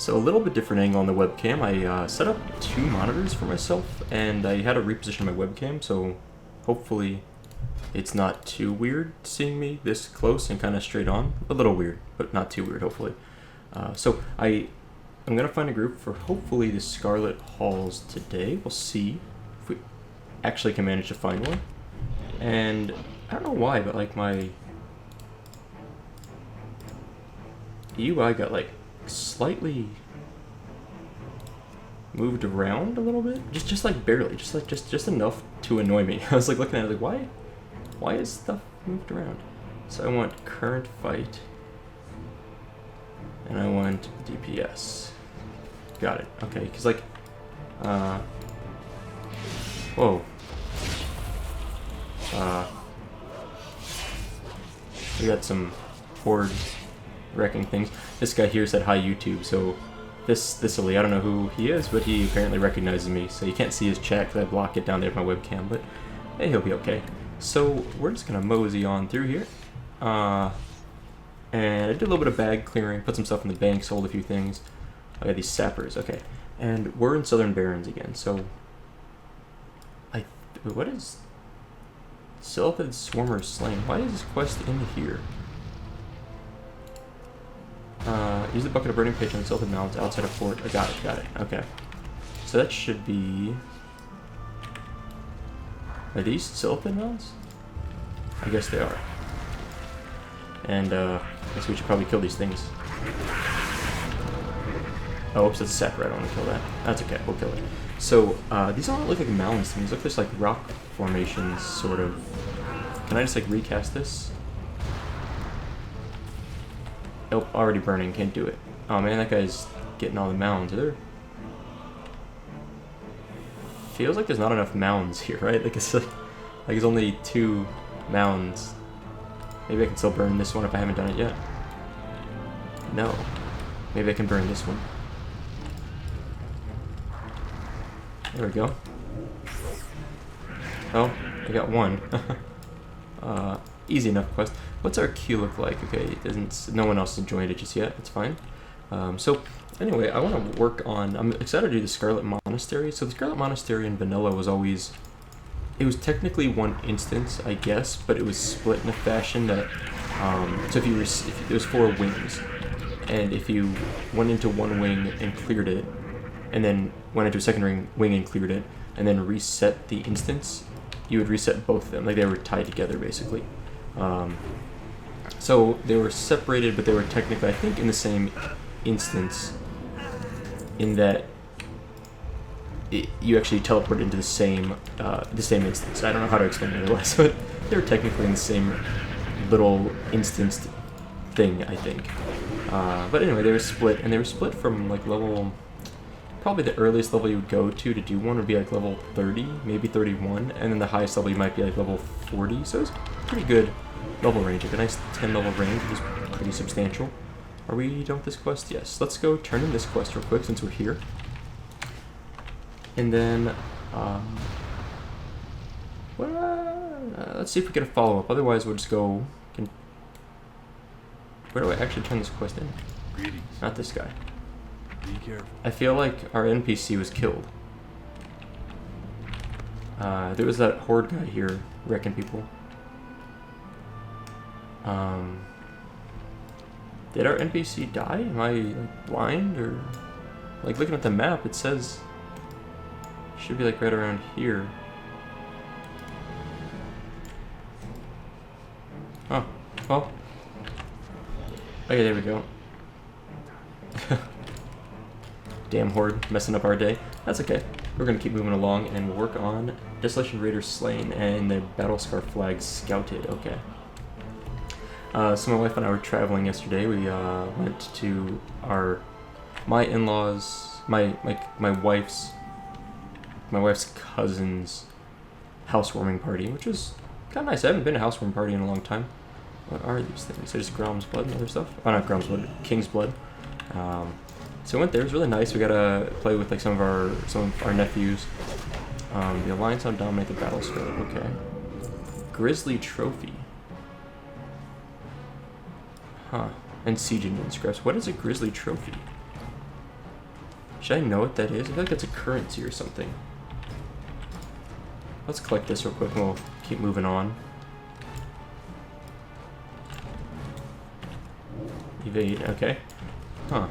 So a little bit different angle on the webcam. I set up 2 monitors for myself, and I had to reposition my webcam, so hopefully it's not too weird seeing me this close and kind of straight on. A little weird, but not too weird, hopefully. So I'm going to find a group for hopefully the Scarlet Halls today. We'll see if we actually can manage to find one. And I don't know why, but like my UI got like slightly moved around a little bit, just like barely, just enough to annoy me. I was like looking at it like, why is stuff moved around? So I want current fight, and I want DPS. Got it. Okay, because like, whoa. We got some horde wrecking things. This guy here said hi YouTube, so this Elite, I don't know who he is, but he apparently recognizes me, so you can't see his chat because I block it down there with my webcam, but hey, he'll be okay. So we're just gonna mosey on through here. And I did a little bit of bag clearing, put some stuff in the bank, sold a few things. I got these sappers, okay. And we're in Southern Barrens again, so what is Sylphid Swarmer Slain? Why is this quest in here? Use the bucket of burning pitch on Sylphid Mounds outside of fort. I got it, okay. So that should be... Are these Sylphid Mounds? I guess they are. And, I guess we should probably kill these things. Oh, oops, that's a sapper. I don't want to kill that. That's okay, we'll kill it. So, these don't look like mounds to me. These look just like rock formations, sort of. Can I just, like, recast this? Nope, already burning, can't do it. Oh man, that guy's getting all the mounds. Feels like there's not enough mounds here, right? Like it's only 2 mounds. Maybe I can still burn this one if I haven't done it yet. No. Maybe I can burn this one. There we go. Oh, I got one. Easy enough quest. What's our queue look like? Okay, it doesn't. No one else has joined it just yet. It's fine. So anyway, I want to work on. I'm excited to do the Scarlet Monastery. So the Scarlet Monastery in vanilla was always. It was technically one instance, I guess, but it was split in a fashion that. So if there was 4 wings, and if you went into one wing and cleared it, and then went into a second wing and cleared it, and then reset the instance, you would reset both of them. Like they were tied together, basically. So they were separated, but they were technically, I think, in the same instance, in that you actually teleported into the same instance. I don't know how to explain it otherwise, but they were technically in the same little instanced thing, I think. But anyway, they were split, and they were split from like level. Probably the earliest level you would go to do one would be like level 30, maybe 31, and then the highest level you might be like level 40. So it's pretty good level range, like a nice 10 level range, which is pretty substantial. Are we done with this quest? Yes. Let's go turn in this quest real quick since we're here. And then, let's see if we get a follow-up. Otherwise, we'll just go... Where do I actually turn this quest in? Greetings. Not this guy. Be careful. I feel like our NPC was killed. There was that horde guy here wrecking people. Did our NPC die? Am I like blind, or like looking at the map? It says it should be like right around here. Oh, well. Okay, there we go. Damn horde, messing up our day. That's okay. We're gonna keep moving along, and we'll work on Desolation Raiders slain and the Battle Scar flag scouted. Okay. So my wife and I were traveling yesterday. We went to my in-laws, my wife's cousin's housewarming party, which was kind of nice. I haven't been to a housewarming party in a long time. What are these things? They're just Grom's blood and other stuff. Oh, not Grom's blood, King's blood. So we went there. It was really nice. We got to play with like some of our nephews. The Alliance on dominate the battle scope. Okay. Grizzly trophy. Huh. And siege engine scraps. What is a grizzly trophy? Should I know what that is? I feel like that's a currency or something. Let's collect this real quick and we'll keep moving on. Evade, okay. Huh.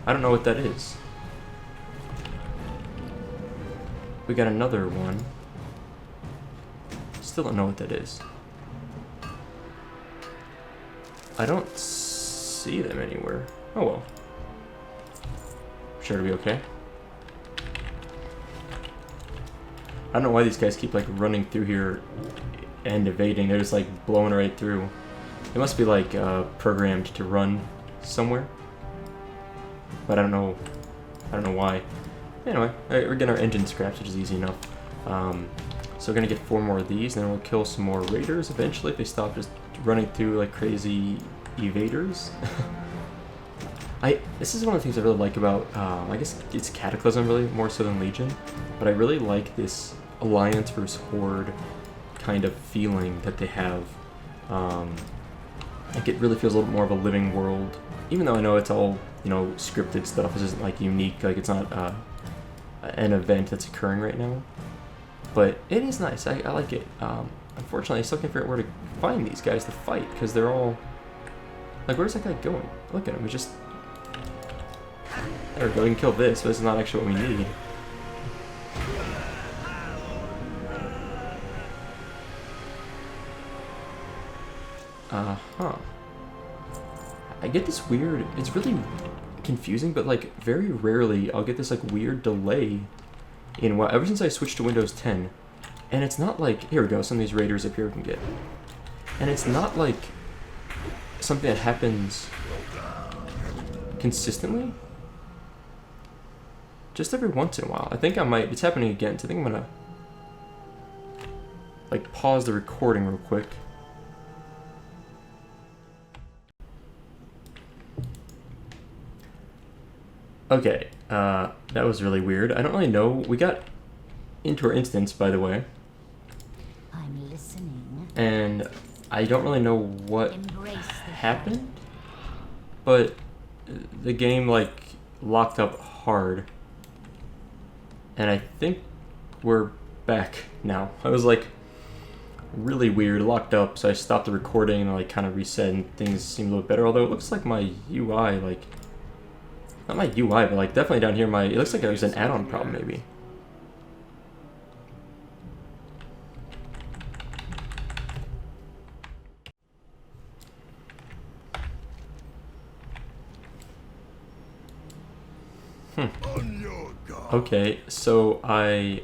I don't know what that is. We got another one. Still don't know what that is. I don't see them anywhere. Oh well. Sure to be okay. I don't know why these guys keep like running through here and evading. They're just like blowing right through. It must be like programmed to run somewhere. But I don't know why. Anyway, we're getting our engine scraps, which is easy enough. So we're gonna get 4 more of these, and then we'll kill some more raiders eventually if they stop just running through like crazy evaders. This is one of the things I really like about, I guess it's Cataclysm really, more so than Legion, but I really like this Alliance versus Horde kind of feeling that they have. Like it really feels a little bit more of a living world, even though I know it's all, you know, scripted stuff. This isn't like unique, like it's not an event that's occurring right now. But it is nice, I like it. Unfortunately, I still can't figure out where to find these guys to fight, because they're all... Like, where's that guy going? Look at him, he's just... There we go, we can kill this, but this is not actually what we need. Uh-huh. I get this weird... It's really confusing, but, like, very rarely I'll get this, like, weird delay in what... Ever since I switched to Windows 10, and it's not like... Here we go, some of these raiders up here we can get. And it's not, like, something that happens consistently. Just every once in a while. I think I might... It's happening again, so I think I'm gonna... like, pause the recording real quick. Okay, that was really weird. I don't really know. We got into our instance, by the way. I'm listening. And I don't really know what happened, but the game, like, locked up hard. And I think we're back now. I was, like, really weird, locked up, so I stopped the recording and, like, kind of reset, and things seemed a little better, although it looks like my UI, like... Not my UI, but like definitely down here it looks like there's an add-on problem maybe. Okay, so I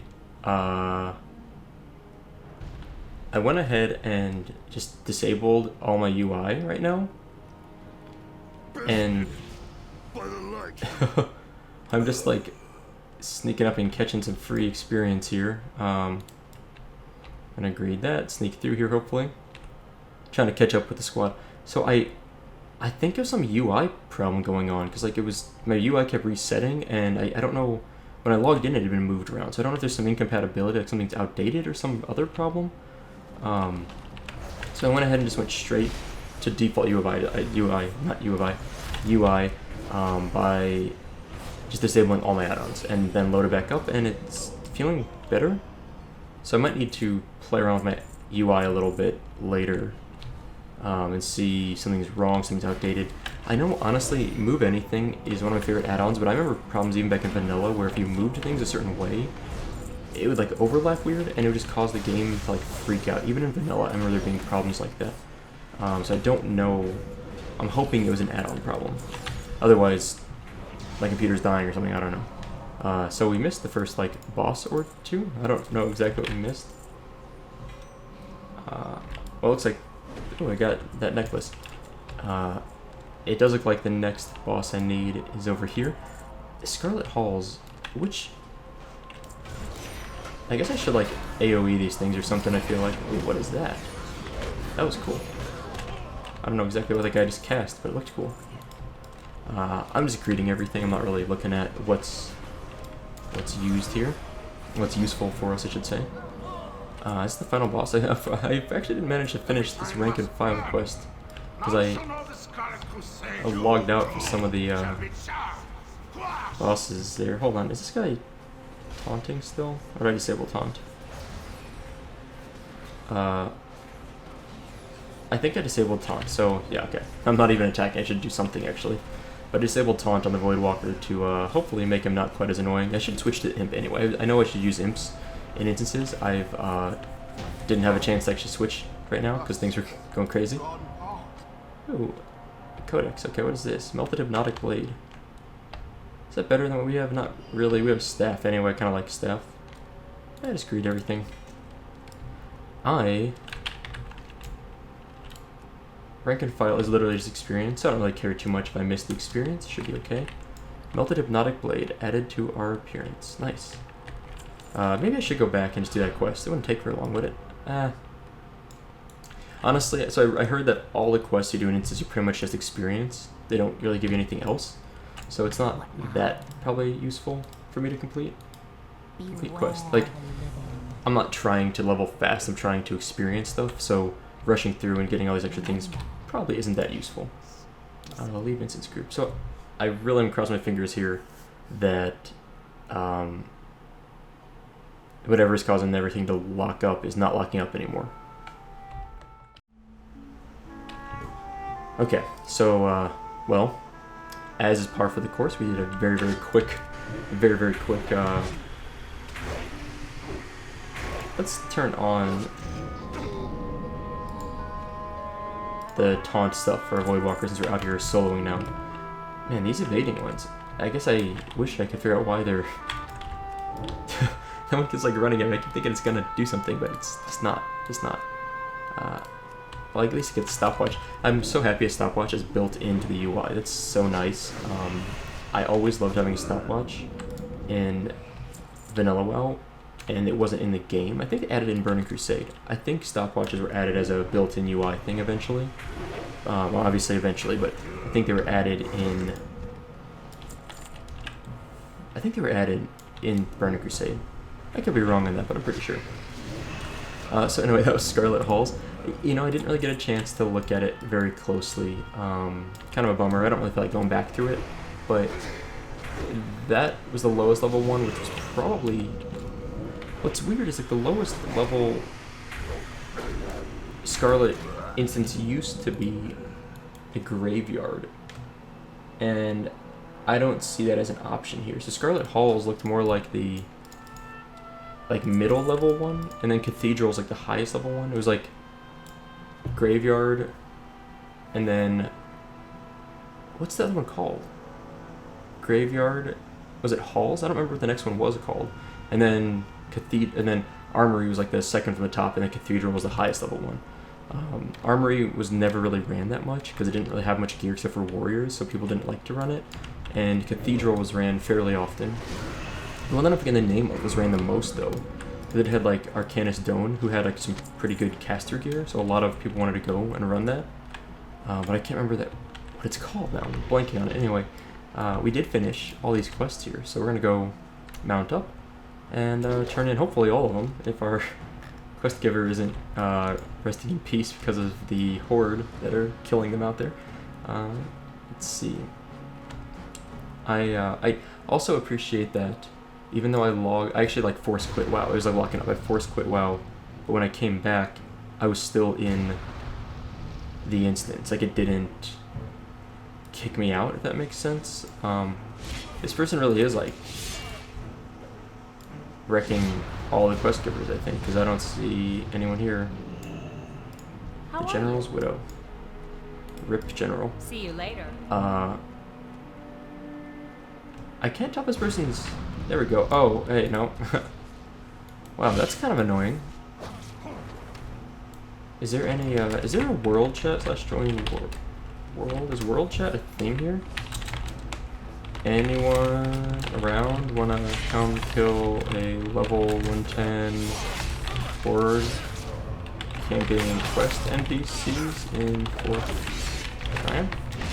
went ahead and just disabled all my UI right now. And I'm just like sneaking up and catching some free experience here. And agreed that. Sneak through here hopefully. Trying to catch up with the squad. So I think there's some UI problem going on, because like my UI kept resetting, and I don't know, when I logged in it had been moved around, so I don't know if there's some incompatibility, like something's outdated or some other problem. So I went ahead and just went straight to default UI by just disabling all my add-ons, and then load it back up, and it's feeling better. So I might need to play around with my UI a little bit later and see something's wrong, something's outdated. I know, honestly, Move Anything is one of my favorite add-ons, but I remember problems even back in vanilla where if you moved things a certain way, it would like overlap weird, and it would just cause the game to like freak out. Even in vanilla, I remember there being problems like that. So I don't know. I'm hoping it was an add-on problem. Otherwise, my computer's dying or something, I don't know. So we missed the first, like, boss or two. I don't know exactly what we missed. Well, it looks like... Oh, I got that necklace. It does look like the next boss I need is over here. Scarlet Halls, which... I guess I should, like, AoE these things or something, I feel like. Ooh, what is that? That was cool. I don't know exactly what that guy just cast, but it looked cool. I'm just greeting everything. I'm not really looking at what's used here. What's useful for us, I should say. It's the final boss. I actually didn't manage to finish this rank and file quest because I logged out for some of the Boss is there. Hold on, is this guy taunting still? Or did I disable taunt? I think I disabled taunt, so yeah, okay. I'm not even attacking, I should do something actually. But I disabled taunt on the Voidwalker to hopefully make him not quite as annoying. I should switch to imp anyway. I know I should use imps in instances. I've didn't have a chance to actually switch right now because things were going crazy. Ooh, Codex, okay, what is this? Melted Hypnotic Blade. Is that better than what we have? Not really, we have staff anyway, kind of like staff. I just read everything. Rank and file is literally just experience, so I don't really care too much if I miss the experience. It should be okay. Melted Hypnotic Blade added to our appearance. Nice. Maybe I should go back and just do that quest. It wouldn't take very long, would it? Honestly, so I heard that all the quests you do in instance you pretty much just experience. They don't really give you anything else. So it's not that probably useful for me to complete quest. Like, I'm not trying to level fast, I'm trying to experience stuff, so rushing through and getting all these extra things probably isn't that useful. I'll leave instance group. So I really am crossing my fingers here that whatever is causing everything to lock up is not locking up anymore. Okay, so well, as is par for the course, we did a very quick, let's turn on the taunt stuff for Voidwalkers since we're out here soloing now. Man, these evading ones. I guess I wish I could figure out why they're... That one keeps like running at me. I keep thinking it's gonna do something, but it's just not. Well, at least it gets stopwatch. I'm so happy a stopwatch is built into the UI. That's so nice. I always loved having a stopwatch in Vanilla WoW, and it wasn't in the game. I think they added it in Burning Crusade. I think stopwatches were added as a built-in UI thing eventually. Well, obviously eventually, but I think they were added in... I think they were added in Burning Crusade. I could be wrong on that, but I'm pretty sure. So anyway, that was Scarlet Halls. You know, I didn't really get a chance to look at it very closely. Kind of a bummer. I don't really feel like going back through it, but that was the lowest level one, which was probably... What's weird is like the lowest level Scarlet instance used to be a graveyard, and I don't see that as an option here. So Scarlet Halls looked more like the middle level one, and then Cathedral's like the highest level one. It was like graveyard, and then what's the other one called? Graveyard, was it Halls? I don't remember what the next one was called. And then Armory was like the second from the top, and then Cathedral was the highest level one. Armory was never really ran that much because it didn't really have much gear except for warriors, so people didn't like to run it. And Cathedral was ran fairly often. The one that I'm forgetting the name of was ran the most though, because it had like Arcanus Doan, who had like some pretty good caster gear, so a lot of people wanted to go and run that. But I can't remember what it's called now. I'm blanking on it. Anyway, we did finish all these quests here, so we're gonna go mount up and turn in hopefully all of them if our quest giver isn't resting in peace because of the horde that are killing them out there. Let's see. I also appreciate that even though I actually like force quit WoW. It was like locking up. I force quit WoW, but when I came back, I was still in the instance. Like it didn't kick me out, if that makes sense. This person really is like wrecking all the quest givers, I think, because I don't see anyone here. The General's Widow. RIP General. See you later. I can't tell if this person's... There we go. Oh, hey, no. Wow, that's kind of annoying. Is there any, is there a world chat / join world? Is world chat a thing here? Anyone around wanna come kill a level 110 horde campaign quest NPCs in 4th time?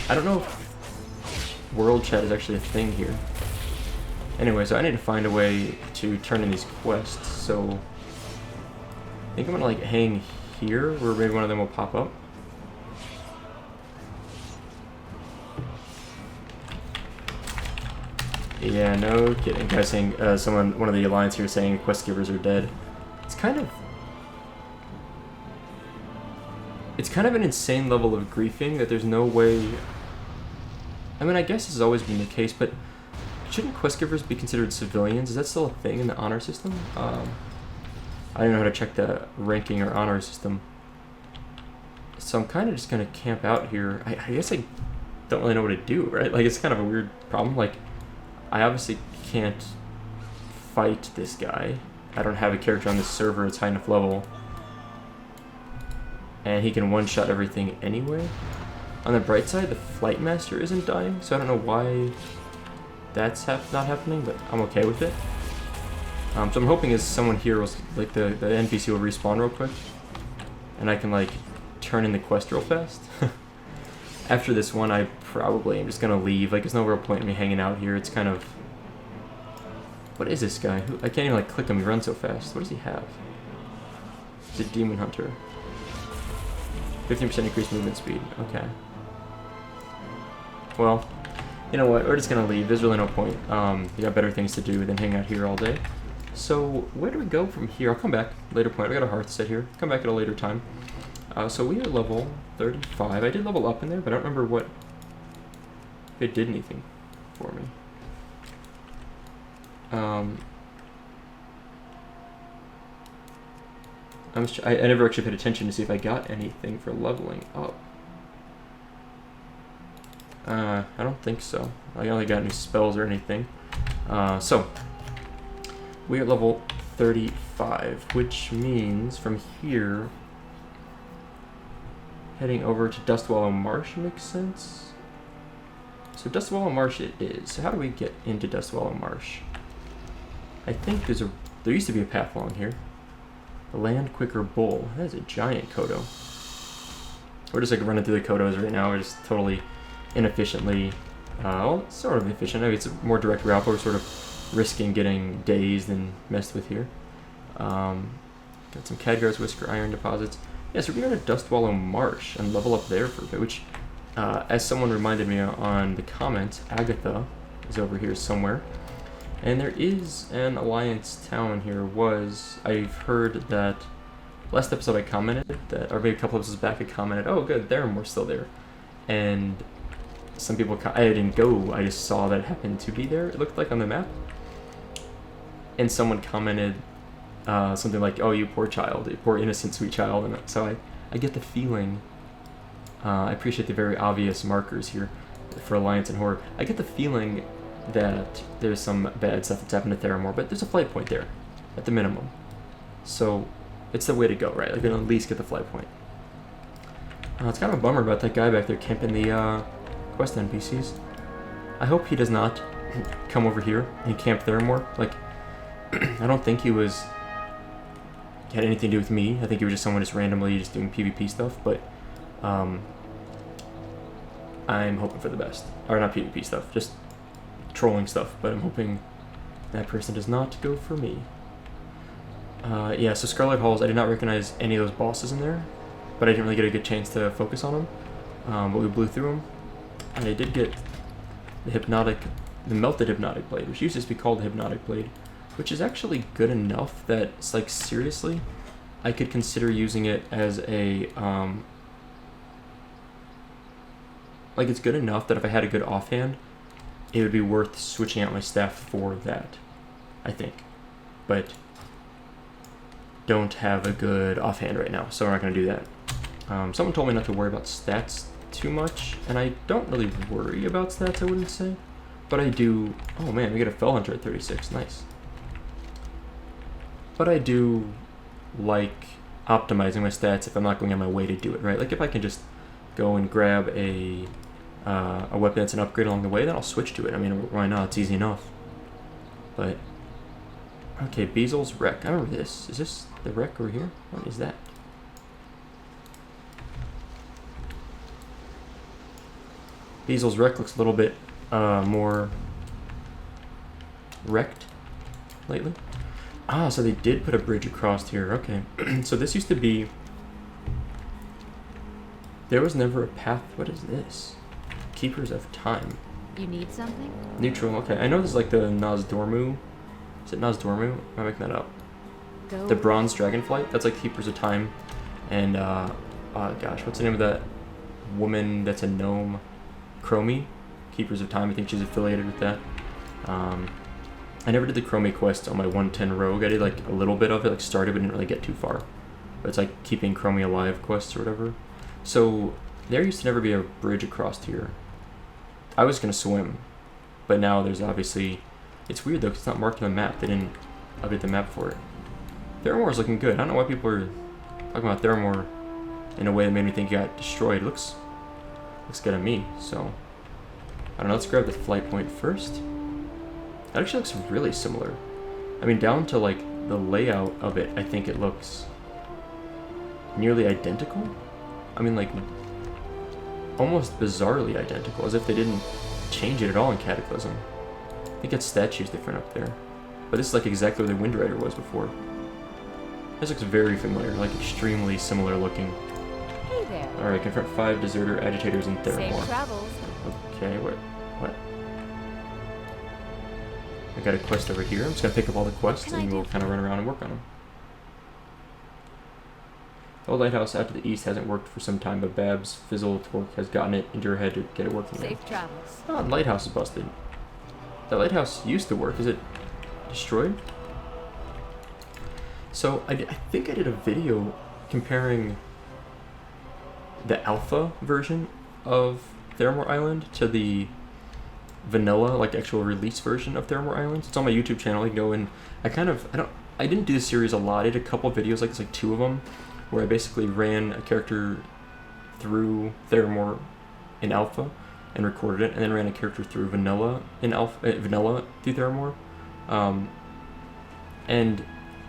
I don't know if world chat is actually a thing here. Anyway, so I need to find a way to turn in these quests, so I think I'm gonna like hang here where maybe one of them will pop up. Yeah, no kidding. Guy saying, one of the Alliance here saying quest givers are dead. It's kind of an insane level of griefing that there's no way... I mean, I guess this has always been the case, but shouldn't quest givers be considered civilians? Is that still a thing in the honor system? I don't know how to check the ranking or honor system. So I'm kind of just going to camp out here. I guess I don't really know what to do, right? Like, it's kind of a weird problem. Like, I obviously can't fight this guy. I don't have a character on this server that's high enough level. And he can one-shot everything anyway. On the bright side, the Flight Master isn't dying, so I don't know why that's not happening, but I'm okay with it. So I'm hoping is someone here will, like, the NPC will respawn real quick. And I can, like, turn in the quest real fast. After this one, I probably am just gonna leave. Like, there's no real point in me hanging out here. It's kind of... What is this guy? I can't even, like, click him. He runs so fast. What does he have? He's a Demon Hunter. 15% increased movement speed. Okay. Well, you know what? We're just gonna leave. There's really no point. We got better things to do than hang out here all day. So, where do we go from here? I'll come back. Later point. We got a hearth set here. Come back at a later time. So we are level 35. I did level up in there, but I don't remember what... if it did anything for me. I never actually paid attention to see if I got anything for leveling up. I don't think so. I only got any spells or anything. So, we are level 35, which means from here, heading over to Dustwallow Marsh makes sense. So Dustwallow Marsh it is. So how do we get into Dustwallow Marsh? I think there used to be a path along here. The Land Quicker Bull. That is a giant Kodo. We're just like running through the Kodos right now. We're just totally inefficiently, well, sort of efficient. I mean, it's a more direct route, but we're sort of risking getting dazed and messed with here. Got some Khadgar's Whisker Iron deposits. Yeah, so we're going to Dustwallow Marsh and level up there for a bit, which, as someone reminded me on the comments, Agatha is over here somewhere. And there is an Alliance town here. I've heard that, last episode I commented, that, or maybe a couple episodes back I commented, oh good, Theramore's still there. And some people, I didn't go, I just saw that it happened to be there, it looked like on the map. And someone commented something like, oh, you poor child, you poor innocent sweet child. And so I get the feeling, I appreciate the very obvious markers here for Alliance and Horror. I get the feeling that there's some bad stuff that's happened to Theramore, but there's a flight point there, at the minimum. So it's the way to go, right? Like, at least get the flight point. It's kind of a bummer about that guy back there camping the quest NPCs. I hope he does not come over here and camp Theramore. Like, I don't think he had anything to do with me. I think he was just someone just randomly just doing PvP stuff, but I'm hoping for the best. Or not PvP stuff, just trolling stuff, but I'm hoping that person does not go for me. Yeah, so Scarlet Halls, I did not recognize any of those bosses in there, but I didn't really get a good chance to focus on them, but we blew through them. I did get the Melted Hypnotic Blade, which used to be called the Hypnotic Blade, which is actually good enough that it's like, seriously, I could consider using it as a, like, it's good enough that if I had a good offhand, it would be worth switching out my staff for that, I think. But don't have a good offhand right now, so we're not going to do that. Someone told me not to worry about stats too much, and I don't really worry about stats, I wouldn't say. But I do... Oh man, we get a Fell Hunter at 36, nice. But I do like optimizing my stats if I'm not going on my way to do it, right? Like, if I can just go and grab a weapon that's an upgrade along the way, then I'll switch to it. I mean, why not? It's easy enough. But, okay, Beazel's Wreck. I remember this. Is this the wreck over here? What is that? Beazel's Wreck looks a little bit more wrecked lately. Ah, so they did put a bridge across here. Okay. So this used to be... There was never a path. What is this? Keepers of Time. You need something? Neutral, okay. I know this is like the Nozdormu. Is it Nozdormu? Am I making that up? Go. The Bronze Dragonflight. That's like Keepers of Time. And, gosh, what's the name of that woman that's a gnome? Chromie? Keepers of Time. I think she's affiliated with that. I never did the Chromie quest on my 110 rogue. I did like a little bit of it, like started, but didn't really get too far. But it's like keeping Chromie alive quests or whatever. So there used to never be a bridge across here. I was gonna swim, but now there's obviously. It's weird though, 'cause it's not marked on the map. They didn't update the map for it. Theramore is looking good. I don't know why people are talking about Theramore in a way that made me think it got destroyed. Looks good to me. So I don't know. Let's grab the flight point first. That actually looks really similar. I mean, down to like the layout of it, I think it looks nearly identical. I mean, like almost bizarrely identical, as if they didn't change it at all in Cataclysm. I think it's statues different up there. But this is like exactly where the Wind Rider was before. This looks very familiar, like extremely similar looking. Hey there. Alright, confront 5 deserter agitators in Safe Theramore. travels. Okay, what? I got a quest over here. I'm just gonna pick up all the quests and we'll kind of run around and work on them. The old lighthouse out to the east hasn't worked for some time, but Bab's fizzle torque has gotten it into her head to get it working now. Safe travels. Oh, the lighthouse is busted. The lighthouse used to work. Is it destroyed? So I think I did a video comparing the alpha version of Theramore Island to the vanilla, like actual release version of Theramore Island. It's on my YouTube channel. You can go and I didn't do the series a lot. I did a couple of videos, like it's like 2 of them, where I basically ran a character through Theramore in alpha and recorded it, and then ran a character through vanilla in vanilla through Theramore. And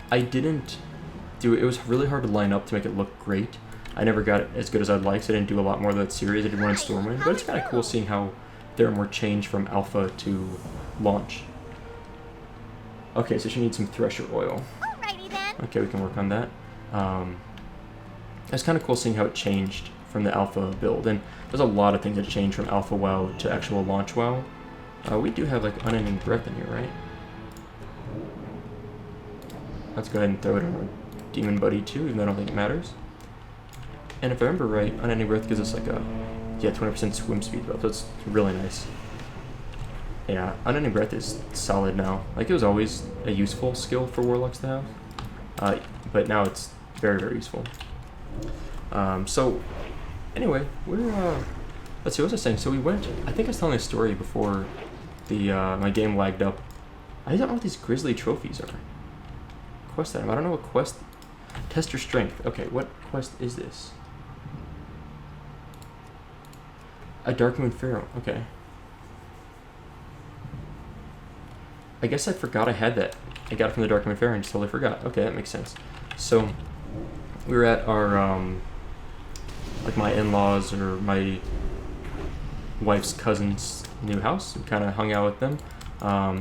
I didn't do it. It was really hard to line up to make it look great. I never got it as good as I'd like, so I didn't do a lot more of that series. I did one in Stormwind, but it's kind of cool seeing how Theramore changed from alpha to launch. Okay, so she needs some Thresher oil. Alrighty then. Okay, we can work on that. It's kind of cool seeing how it changed from the alpha build, and there's a lot of things that changed from alpha WoW to actual launch WoW. We do have like unending breath in here, right? Let's go ahead and throw it on our demon buddy too, even though I don't think it matters. And if I remember right, unending breath gives us like a 20% swim speed buff, so it's really nice. Yeah, unending breath is solid now. Like, it was always a useful skill for warlocks to have, but now it's very, very useful. So anyway, we're let's see, what was I saying? So we went. I think I was telling a story before the my game lagged up. I don't know what these grizzly trophies are. Quest item. I don't know what quest. Test your strength. Okay, what quest is this? A Darkmoon Pharaoh. Okay. I guess I forgot I had that. I got it from the Darkmoon Pharaoh and just totally forgot. Okay, that makes sense. So we were at our like my in-laws or my wife's cousin's new house. We kind of hung out with them.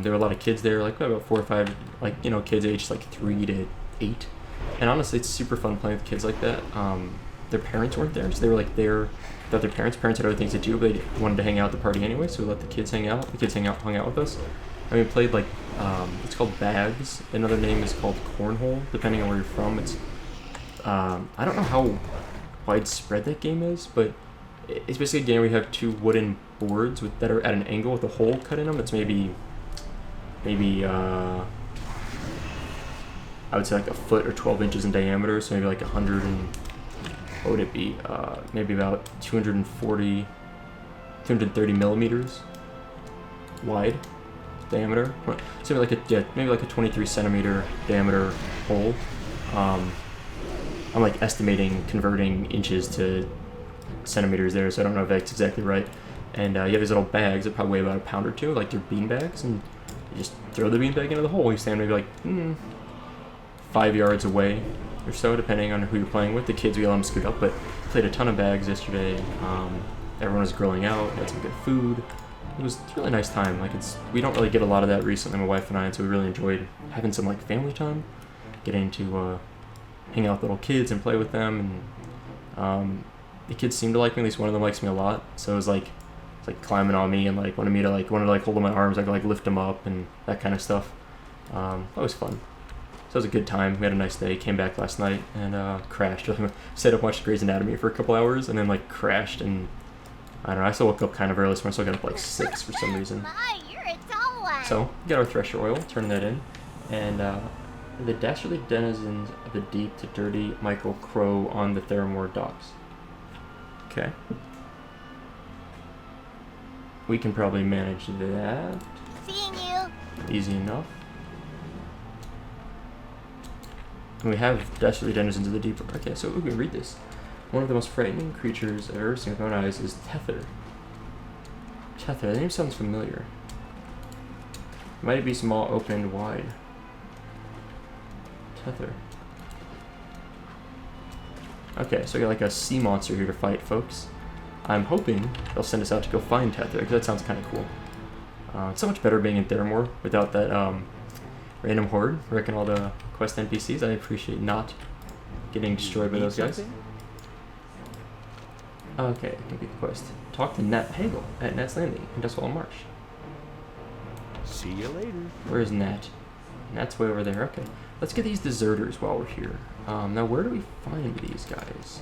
There were a lot of kids there, like about 4 or 5, like, you know, kids aged like 3 to 8. And honestly, it's super fun playing with kids like that. Their parents weren't there, so they were like there without their parents. Parents had other things to do, but they wanted to hang out at the party anyway, so we let the kids hang out. The kids hung out with us. And we played like, it's called Bags. Another name is called Cornhole, depending on where you're from. It's, I don't know how widespread that game is, but it's basically a game where you have 2 wooden boards that are at an angle with a hole cut in them. That's maybe I would say like a foot or 12 inches in diameter, so maybe like 100 and what would it be? Maybe about 230 millimeters wide diameter. So maybe like a 23 centimeter diameter hole. I'm like estimating converting inches to centimeters there, so I don't know if that's exactly right. And you have these little bags that probably weigh about a pound or 2, like they're bean bags, and you just throw the bean bag into the hole. You stand maybe like 5 yards away or so, depending on who you're playing with. The kids, we let them scoot up, but played a ton of bags yesterday. Everyone was grilling out, had some good food. It was a really nice time. Like, we don't really get a lot of that recently, my wife and I, and so we really enjoyed having some like family time, getting to hang out with little kids and play with them. And the kids seem to like me. At least one of them likes me a lot. So it was like It's like climbing on me and like wanted to hold on my arms. I could like lift him up and that kind of stuff. That was fun. So it was a good time. We had a nice day. Came back last night and crashed. Stayed up watched Grey's Anatomy for a couple hours and then like crashed and I don't know. I still woke up kind of early, so I still got up like 6 for some reason. My, you're a tall one. So got our thresher oil, turn that in, and the dastardly denizens of the deep to dirty Michael Crow on the Theramore docks. Okay. We can probably manage that. Seeing you. Easy enough. And we have dastardly denizens of the deep. Okay, so we can read this. One of the most frightening creatures I've ever seen with my own eyes is Tether. Tether, the name sounds familiar. Might it be small, open, and wide? Tether. Okay, so we got like a sea monster here to fight, folks. I'm hoping they'll send us out to go find Tether, because that sounds kind of cool. It's so much better being in Theramore without that random horde wrecking all the quest NPCs. I appreciate not getting destroyed by those guys. Okay, complete the quest. Talk to Nat Hagel at Nat's Landing in Dustwallow Marsh. See you later. Where is Nat? Nat's way over there. Okay, let's get these deserters while we're here. Now where do we find these guys?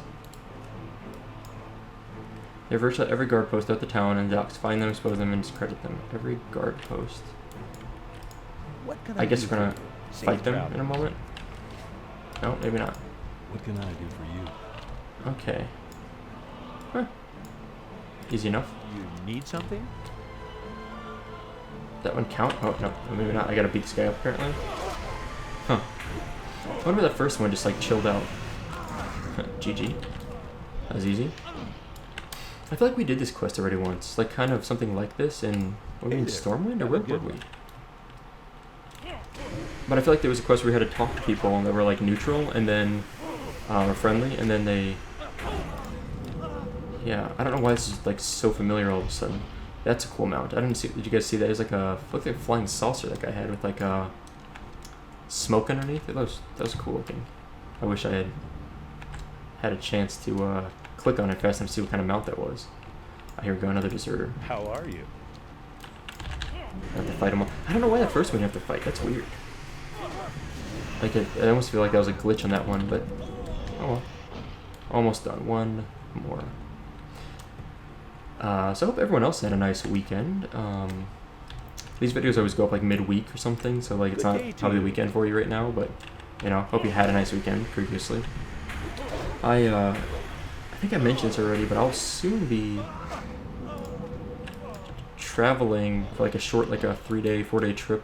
They're virtually every guard post throughout the town and docks. Find them, expose them, and discredit them. Every guard post. What can I guess we're gonna Safe fight them travel. in a moment. No, maybe not. What can I do for you? Okay. Huh. Easy enough. You need something? That one count? Oh, no, maybe not. I gotta beat this guy up, apparently. Huh. I wonder if that first one just, like, chilled out. GG. That was easy. I feel like we did this quest already once. Like, kind of something like this in... Were we in Stormwind, or where were we? But I feel like there was a quest where we had to talk to people and they were, like, neutral, and then... or friendly, and then they... Yeah, I don't know why this is, like, so familiar all of a sudden. That's a cool mount. I didn't see... Did you guys see that? It was like a... Looked like a flying saucer that guy had with, like, smoke underneath it. That was cool looking. I wish I had a chance to, click on it fast and see what kind of mount that was. Here we go, another deserter. How are you? I have to fight him all. I don't know why that first one you have to fight. That's weird. Like, I almost feel like that was a glitch on that one, but... Oh well. Almost done. One more. So I hope everyone else had a nice weekend. These videos always go up like midweek or something, so like it's not probably the weekend for you right now, but you know, hope you had a nice weekend previously. I think I mentioned this already, but I'll soon be traveling for like a short, like a 3-day, 4-day trip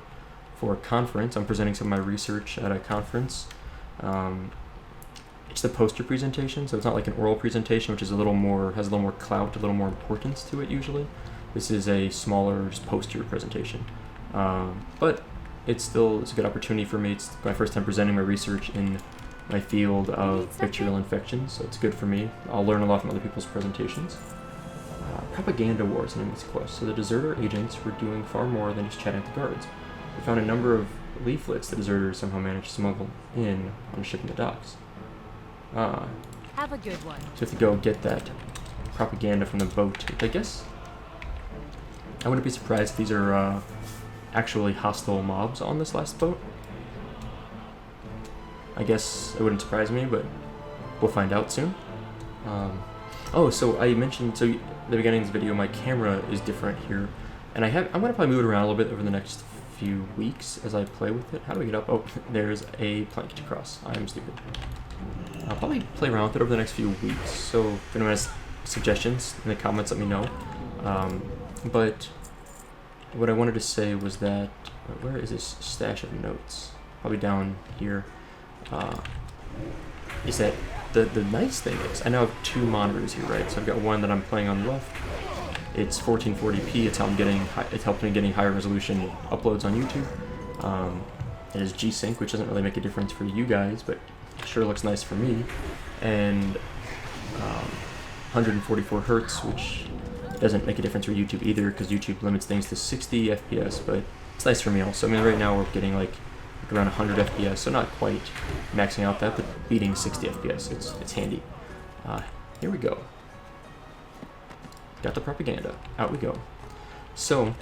for a conference. I'm presenting some of my research at a conference. It's the poster presentation, so it's not like an oral presentation, which is a little more, has a little more clout, a little more importance to it usually. This is a smaller just poster presentation. But it's a good opportunity for me. It's my first time presenting my research in my field of bacterial infections, so it's good for me. I'll learn a lot from other people's presentations. Propaganda wars in this quest. So the deserter agents were doing far more than just chatting with the guards. We found a number of leaflets the deserters somehow managed to smuggle in on a ship in the docks. Have a good one. So you have to go get that propaganda from the boat. I guess I wouldn't be surprised if these are actually hostile mobs on this last boat. I guess it wouldn't surprise me, but we'll find out soon. Oh, so I mentioned, so at the beginning of this video, my camera is different here, and I'm gonna probably move it around a little bit over the next few weeks as I play with it. How do we get up? Oh, there's a plank to cross. I'm stupid. I'll probably play around with it over the next few weeks, so if anyone has suggestions in the comments, let me know. But what I wanted to say was that, where is this stash of notes? Probably down here. Is that the nice thing is, I now have 2 monitors here, right? So I've got one that I'm playing on the left. It's 1440p. It's how it's helped me getting higher resolution uploads on YouTube. It is G-Sync, which doesn't really make a difference for you guys, but sure looks nice for me. And 144 hertz, which doesn't make a difference for YouTube either, because YouTube limits things to 60 FPS, but it's nice for me also. I mean, right now we're getting like around 100 FPS, so not quite maxing out that, but beating 60 FPS. It's handy. Here we go. got the propaganda. Out we go. So,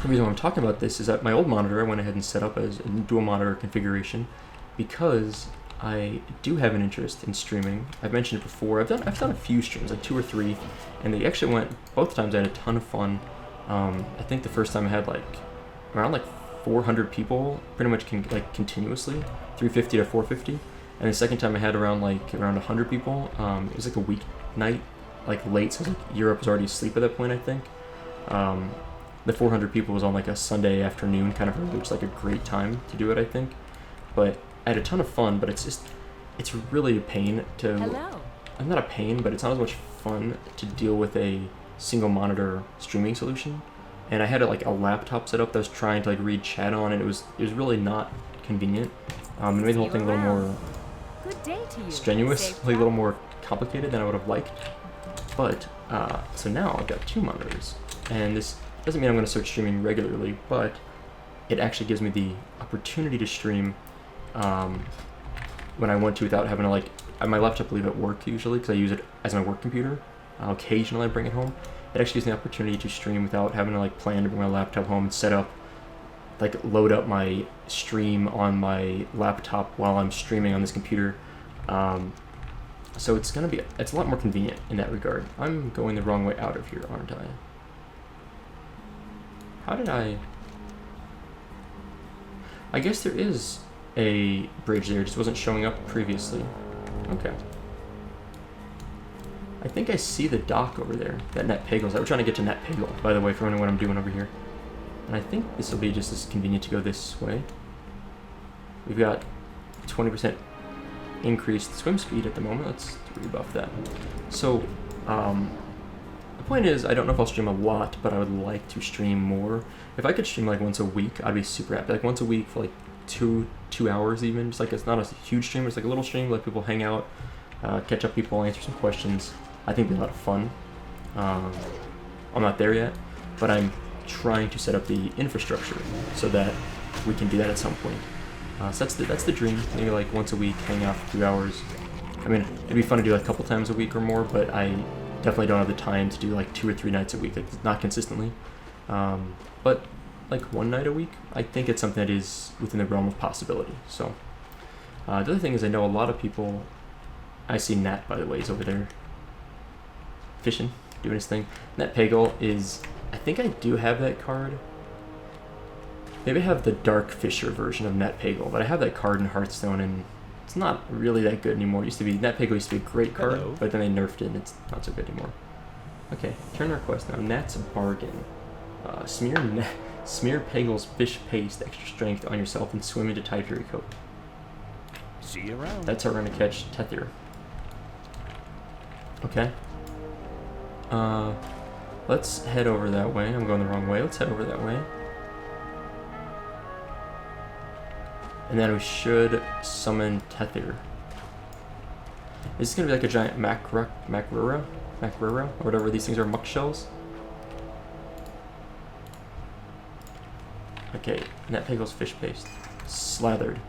the reason why I'm talking about this is that my old monitor I went ahead and set up as a dual monitor configuration because I do have an interest in streaming. I've mentioned it before. I've done a few streams, like 2 or 3, and they actually went, both times I had a ton of fun. I think the first time I had like around like 400 people pretty much continuously, 350 to 450. And the second time I had around 100 people. It was like a weeknight, like late, so it was like Europe was already asleep at that point, I think. The 400 people was on like a Sunday afternoon kind of, which is like a great time to do it, I think. But I had a ton of fun, but it's really a pain to... Hello. I'm not a pain, but it's not as much fun to deal with a single monitor streaming solution. And I had a laptop set up that I was trying to like read chat on, and it was really not convenient. It made the whole thing a little more Good day to you. strenuous, Safe like a little more complicated than I would have liked. But so now I've got 2 monitors, and this doesn't mean I'm going to start streaming regularly, but it actually gives me the opportunity to stream when I want to without having to like... my laptop I leave at work usually because I use it as my work computer. Occasionally I bring it home. It actually gives me the opportunity to stream without having to like plan to bring my laptop home and set up, like load up my stream on my laptop while I'm streaming on this computer. So it's a lot more convenient in that regard. I'm going the wrong way out of here, aren't I? How did I guess there is a bridge there, it just wasn't showing up previously. Okay. I think I see the dock over there, that Net Pagels. We're trying to get to Net Pagel, by the way, for what I'm doing over here. And I think this will be just as convenient to go this way. We've got 20% increased swim speed at the moment. Let's rebuff that. So, the point is, I don't know if I'll stream a lot, but I would like to stream more. If I could stream like once a week, I'd be super happy. Like once a week for like two hours even. Just like, it's not a huge stream, it's like a little stream, let people hang out, catch up people, answer some questions. I think it'd be a lot of fun. I'm not there yet, but I'm trying to set up the infrastructure so that we can do that at some point. So that's the dream. Maybe like once a week, hang out for 2 hours. I mean, it'd be fun to do like a couple times a week or more, but I definitely don't have the time to do like 2 or 3 nights a week, like not consistently. But like 1 night a week, I think it's something that is within the realm of possibility. So the other thing is, I know a lot of people. I see Nat, by the way, is over there fishing, doing his thing. Net Pagel is, I think I do have that card. Maybe I have the Dark Fisher version of Net Pagel, but I have that card in Hearthstone, and it's not really that good anymore. It used to be, Net Pagel used to be a great card, but then they nerfed it, and it's not so good anymore. Okay, turn request now. Nat's Bargain. Smear Pagel's fish paste, extra strength on yourself, and swim into Tide Fury Coat. See you around. That's how we're gonna catch Tethir. Okay. Let's head over that way. I'm going the wrong way. Let's head over that way. And then we should summon Tethir. Is this gonna be like a giant Makrura, or whatever these things are, muck shells? Okay, Net Pagel's fish paste. Slathered.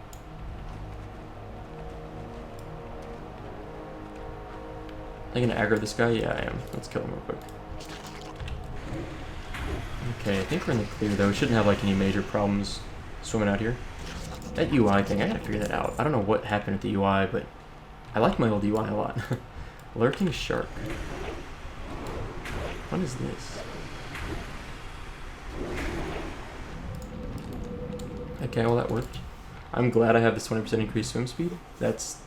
Am I gonna aggro this guy? Yeah, I am. Let's kill him real quick. Okay, I think we're in the clear though. We shouldn't have like any major problems swimming out here. That UI thing, I gotta figure that out. I don't know what happened at the UI, but I like my old UI a lot. Lurking Shark. What is this? Okay, well that worked. I'm glad I have this 20% increased swim speed. That's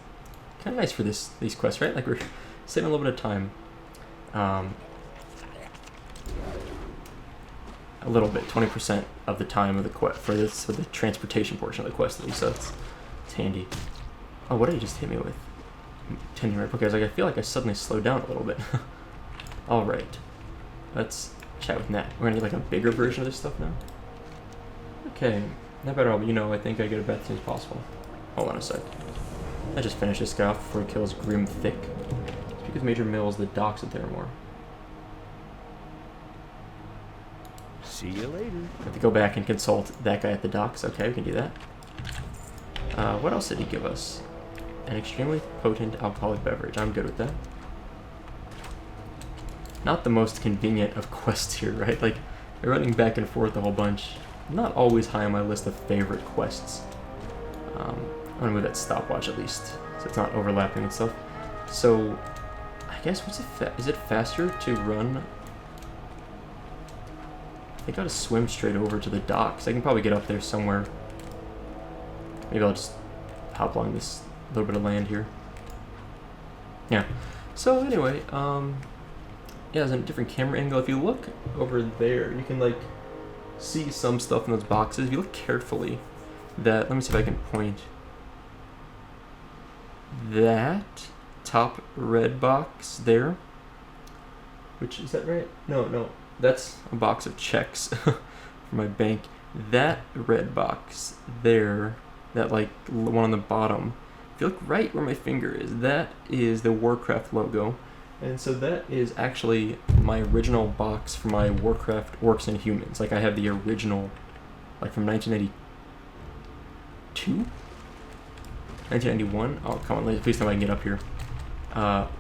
kind of nice for these quests, right? Like we're saving a little bit of time. A little bit, 20% of the time of the quest for the transportation portion of the quest, at least. So it's handy. Oh, what did he just hit me with? 10 rip. Okay, I was like, I feel like I suddenly slowed down a little bit. All right, let's chat with Nat. We're gonna get like a bigger version of this stuff now. Okay, not better, but I think I get a bet as soon as possible. Hold on a sec. I just finished this guy off before he kills Grim Thick. Speak with Major Mills, the docks at Theramore. See you later. I have to go back and consult that guy at the docks. Okay, we can do that. What else did he give us? An extremely potent alcoholic beverage. I'm good with that. not the most convenient of quests here, right? Like, they're running back and forth a whole bunch. Not always high on my list of favorite quests. I'm gonna move that stopwatch at least, so it's not overlapping and stuff. So, I guess is it faster to run? I think I'll just swim straight over to the docks. I can probably get up there somewhere. Maybe I'll just hop along this little bit of land here. Yeah. So anyway, yeah, there's a different camera angle. If you look over there, you can like see some stuff in those boxes. If you look carefully, let me see if I can point. That top red box there, which is that right? No, that's a box of checks for my bank. That red box there, that like one on the bottom, if you look right where my finger is, that is the Warcraft logo. And so that is actually my original box for my Warcraft Orcs and Humans. Like I have the original, like from 1992? 1991? Oh, come on, please tell me I can get up here.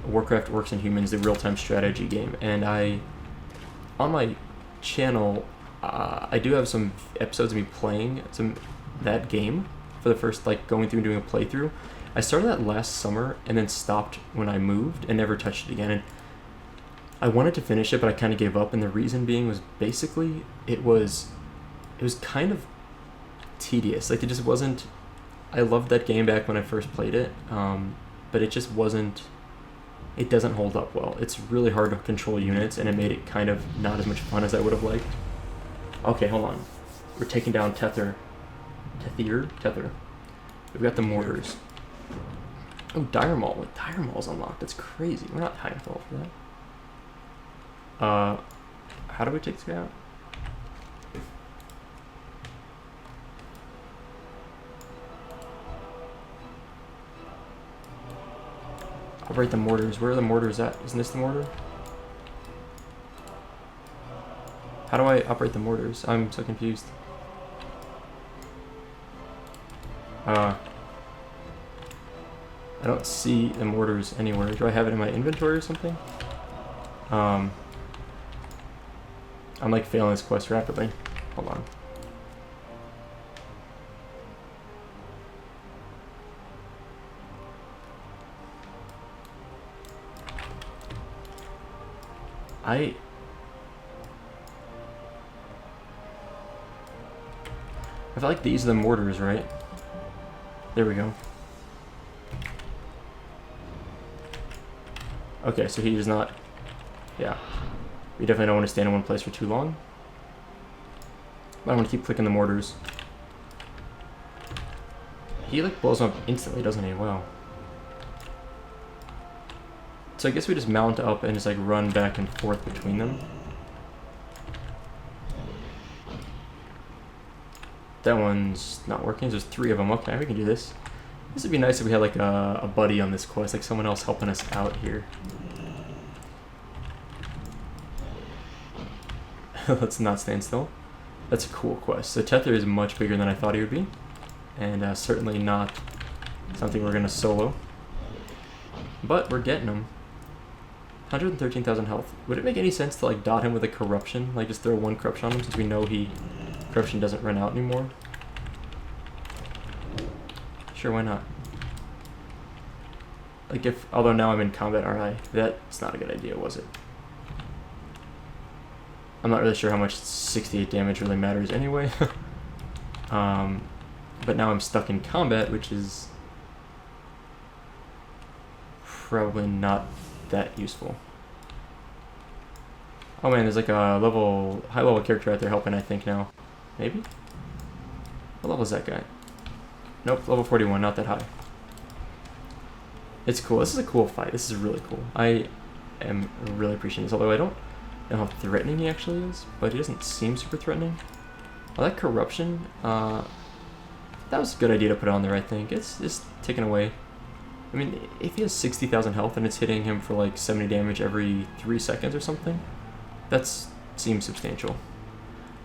Warcraft Orcs and Humans, the real-time strategy game. And on my channel, I do have some episodes of me playing that game for the first, like, going through and doing a playthrough. I started that last summer and then stopped when I moved and never touched it again. And I wanted to finish it, but I kind of gave up. And the reason being was basically it was kind of tedious. Like, it just wasn't. I loved that game back when I first played it, but it just wasn't. It doesn't hold up well. It's really hard to control units, and it made it kind of not as much fun as I would have liked. Okay, hold on. We're taking down Tether. We've got the mortars. Oh, Dire Maul. Dire Maul's unlocked. That's crazy. We're not high enough level for that. How do we take this guy out? Operate the mortars. Where are the mortars at? Isn't this the mortar? How do I operate the mortars? I'm so confused. I don't see the mortars anywhere. Do I have it in my inventory or something? I'm like failing this quest rapidly. Hold on. I feel like these are the mortars, right? There we go. Okay, so he does not. Yeah. We definitely don't want to stand in one place for too long. But I want to keep clicking the mortars. He like blows up instantly, doesn't he? Wow. So I guess we just mount up and just like run back and forth between them. That one's not working. There's 3 of them. Okay, we can do this. This would be nice if we had like a buddy on this quest, like someone else helping us out here. Let's not stand still. That's a cool quest. So Tether is much bigger than I thought he would be, and certainly not something we're gonna solo. But we're getting him. 113,000 health. Would it make any sense to like dot him with a corruption? Like just throw 1 corruption on him since we know corruption doesn't run out anymore? Sure, why not? Like although now I'm in combat, aren't I? That's not a good idea, was it? I'm not really sure how much 68 damage really matters anyway. But now I'm stuck in combat, which is probably not that useful. Oh man, there's like a high level character out there helping, I think now. Maybe? What level is that guy? Nope, level 41, not that high. It's cool. This is a cool fight. This is really cool. I am really appreciating this, although I don't know how threatening he actually is, but he doesn't seem super threatening. Well, that corruption, that was a good idea to put on there, I think. It's just taken away. I mean, if he has 60,000 health and it's hitting him for like 70 damage every 3 seconds or something, that seems substantial.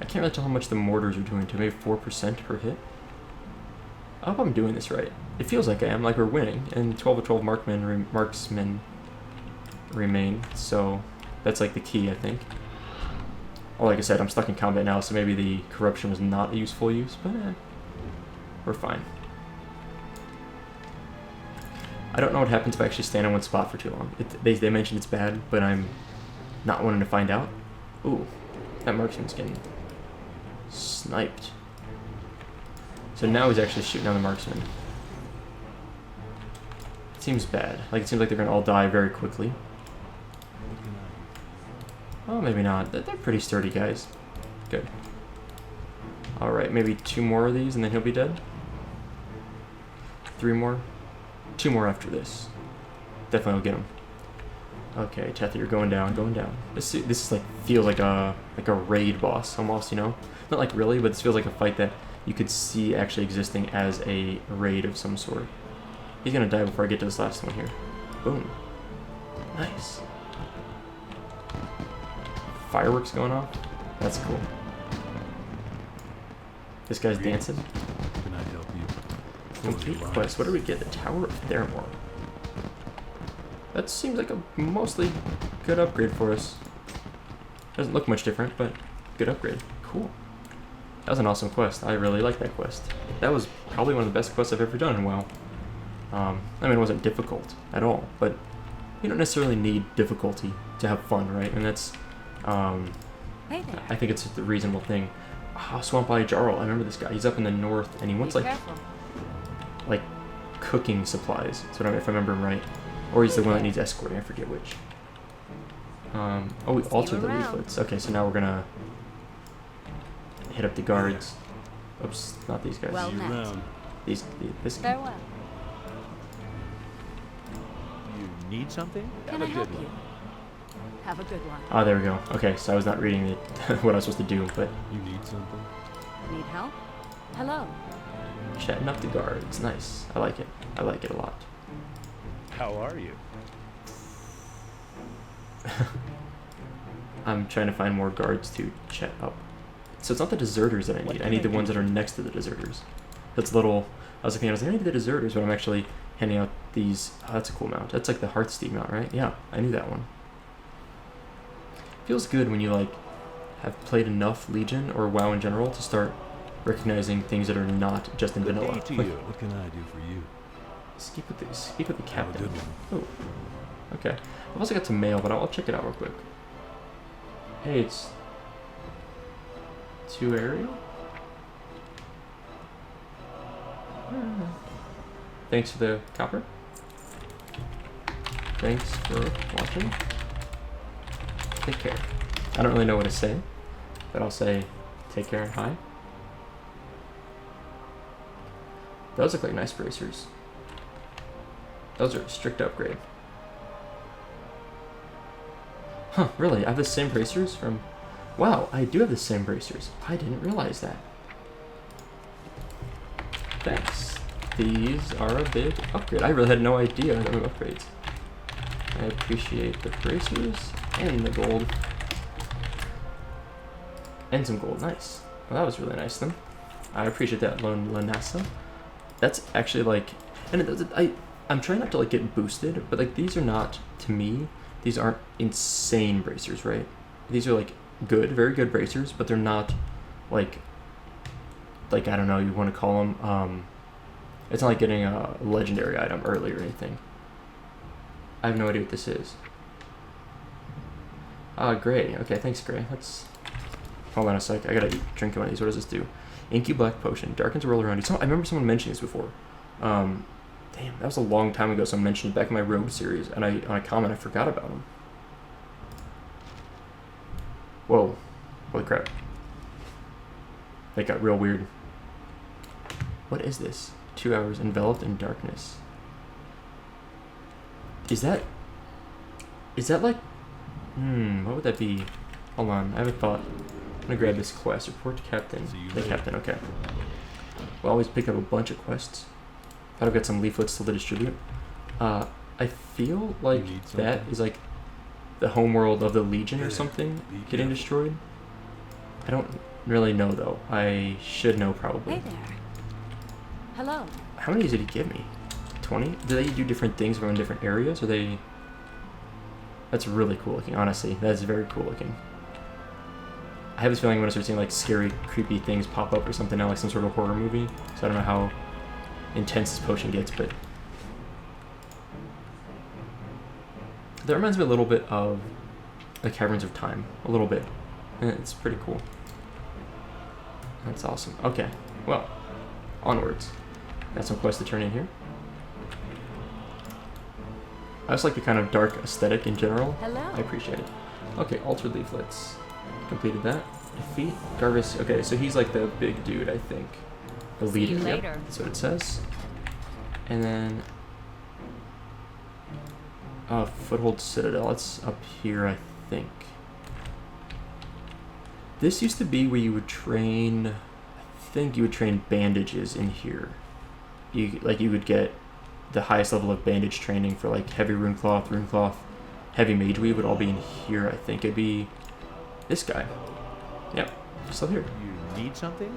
I can't really tell how much the mortars are doing to maybe 4% per hit. I hope I'm doing this right. It feels like I am, like we're winning, and 12 of 12 marksmen remain, so That's like the key, I think. Well, like I said, I'm stuck in combat now, so maybe the corruption was not a useful use, but we're fine. I don't know what happens if I actually stand in one spot for too long. They mentioned it's bad, but I'm not wanting to find out. Ooh, that marksman's getting sniped. So now he's actually shooting down the marksman. It seems bad. Like, it seems like they're gonna all die very quickly. Oh, maybe not. They're pretty sturdy guys. Good. Alright, maybe 2 more of these and then he'll be dead. 3 more. 2 more after this. Definitely will get him. Okay, Tether, you're going down, going down. This is like feels like a raid boss almost, you know? Not like really, but this feels like a fight that you could see actually existing as a raid of some sort. He's gonna die before I get to this last one here. Boom. Nice. Fireworks going off? That's cool. This guy's dancing. Can I help you? Complete quest. What do we get? The Tower of Theramore. That seems like a mostly good upgrade for us. Doesn't look much different, but good upgrade. Cool. That was an awesome quest. I really like that quest. That was probably one of the best quests I've ever done in WoW. I mean, it wasn't difficult at all, but you don't necessarily need difficulty to have fun, right? And that's, Hey there. I think it's a reasonable thing. Ah, Swamp Eye Jarl. I remember this guy. He's up in the north, and he wants Be like careful. cooking supplies. So if I remember him right, or he's the one that needs escorting. I forget which. Oh, we altered the around. leaflets. Okay, so now we're gonna hit up the guards. Oops, not these guys. Well See you met. around. This guy. Farewell. You need something? Can Have I a help good you? one. Have a good one. Oh, there we go. Okay, so I was not reading it, what I was supposed to do, but You need something? Need help? Hello. chatting up the guards. Nice. I like it. I like it a lot. How are you? I'm trying to find more guards to chat up. So it's not the deserters that I need. I need the ones that are next to the deserters. That's little. I was like, I need the deserters, but I'm actually handing out these. Oh, that's a cool mount. That's like the Hearthstone mount, right? Yeah, I knew that one. Feels good when you like have played enough Legion or WoW in general to start recognizing things that are not just in Good vanilla. day to Like, you. What can I do for you? speak with the Have a captain. good one. Oh, okay. I've also got some mail, but I'll check it out real quick. Hey, it's to Ariel. Thanks for the copper. Thanks for watching. Take care. I don't really know what to say, but I'll say take care and hi. Those look like nice bracers. Those are a strict upgrade. Huh, really? I have the same bracers from... Wow, I do have the same bracers. I didn't realize that. Thanks. These are a big upgrade. I really had no idea there were upgrades. I appreciate the bracers and the gold. And some gold. Nice. Well, that was really nice then. I appreciate that, Lanasa. That's actually like... And I'm trying not to like get boosted, but like these are not, to me, these aren't insane bracers, right? These are like good, very good bracers, but they're not like I don't know, you want to call them, it's not like getting a legendary item early or anything. I have no idea what this is. Gray. Okay, thanks, Gray. Let's... Hold on a sec. I gotta drink one of these. What does this do? Inky Black Potion. Darkens the world around you. I remember someone mentioning this before. Damn, that was a long time ago. Someone mentioned it back in my Rogue series, and on a comment, I forgot about them. Whoa. Holy crap. That got real weird. What is this? 2 hours enveloped in darkness. Is that like... what would that be? Hold on, I have a thought. I'm gonna grab this quest. Report to Captain. The Captain, okay. We always pick up a bunch of quests. Thought I've got some leaflets still to distribute. I feel like that is like the homeworld of the Legion or something getting destroyed. I don't really know though. I should know probably. Hey there. Hello. How many did he give me? 20? Do they do different things around different areas? Or they... That's really cool looking, honestly. That's very cool looking. I have this feeling when I start seeing like scary, creepy things pop up or something now, like some sort of horror movie. So I don't know how intense this potion gets, but that reminds me a little bit of the Caverns of Time, a little bit. And it's pretty cool. That's awesome. Okay, well, onwards. Got some quests to turn in here. I just like the kind of dark aesthetic in general. Hello. I appreciate it. Okay, altar leaflets. Completed that. Defeat Garvis. Okay, so he's like the big dude, I think. The See you leader. Yep, later. that's what it says. And then Foothold Citadel. It's up here, I think. This used to be where you would train. I think you would train bandages in here. You would get the highest level of bandage training for like heavy rune cloth, heavy mage weave would all be in here. I think it'd be this guy. Yep, still here. You need something?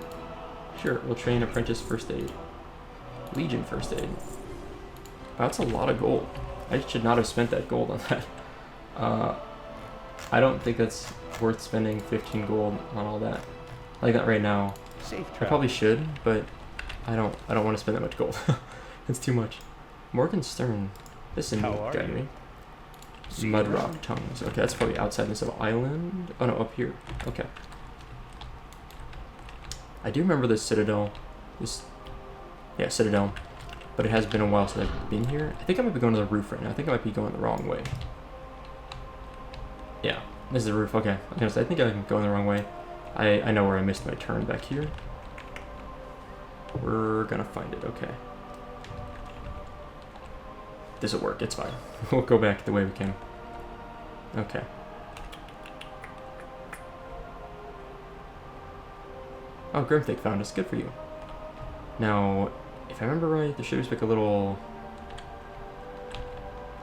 Sure, we'll train apprentice first aid. Legion first aid. Wow, that's a lot of gold. I should not have spent that gold on that. I don't think that's worth spending 15 gold on all that. Like that right now. Safe I travel. probably should, but I don't want to spend that much gold. It's too much. Morgenstern. This is a How new are guy to you? me. See Mudrock you. tongues. Okay, that's probably outside this little island. Oh no, up here. Okay. I do remember this citadel. Yeah, citadel. But it has been a while since I've been here. I think I might be going to the roof right now. I think I might be going the wrong way. Yeah, this is the roof. Okay. I think I'm going the wrong way. I know where I missed my turn back here. We're gonna find it. Okay. This'll work. It's fine. We'll go back the way we came. Okay. Oh, Grimthake found us. Good for you. Now, if I remember right, there should be like a little...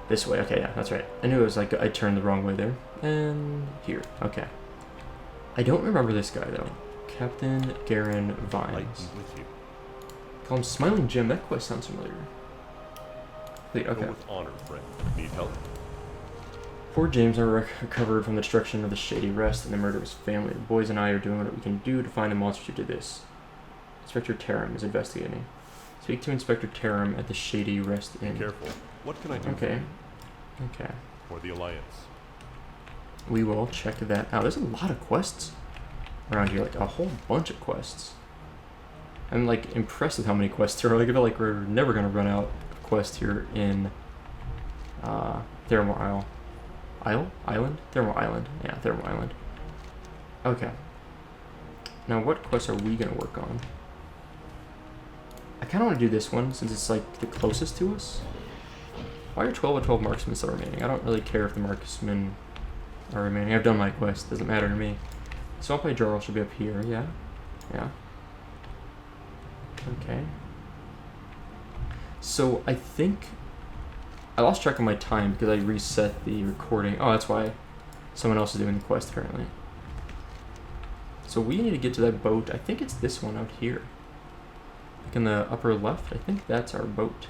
This way. Okay, yeah, that's right. I knew it was like I turned the wrong way there. And here. Okay. I don't remember this guy, though. Captain Garen Light Vines. be with you. Call him Smiling Jim. That quest sounds familiar. Wait, okay. Go with honor, friend. Need help? Poor James are recovered from the destruction of the Shady Rest and the murder of his family. The boys and I are doing what we can do to find the monsters who did this. Inspector Tarum is investigating. Speak to Inspector Tarum at the Shady Rest Be Inn. careful. What can I do Okay. Okay. for the Alliance? We will check that out. There's a lot of quests around here, like a whole bunch of quests. I'm like impressed with how many quests there are. Like, I feel like we're never gonna run out of quests here in Theramore Isle. Island? Theramore Island. Yeah, Theramore Island. Okay. Now, what quests are we gonna work on? I kind of want to do this one since it's like the closest to us. Why are 12 of 12 marksmen still remaining? I don't really care if the marksmen are remaining. I've done my quest. Doesn't matter to me. Swamp by Jarl should be up here. Yeah. Yeah. Okay. So I think I lost track of my time because I reset the recording. Oh, that's why someone else is doing the quest apparently. So we need to get to that boat. I think it's this one out here. Like in the upper left. I think that's our boat.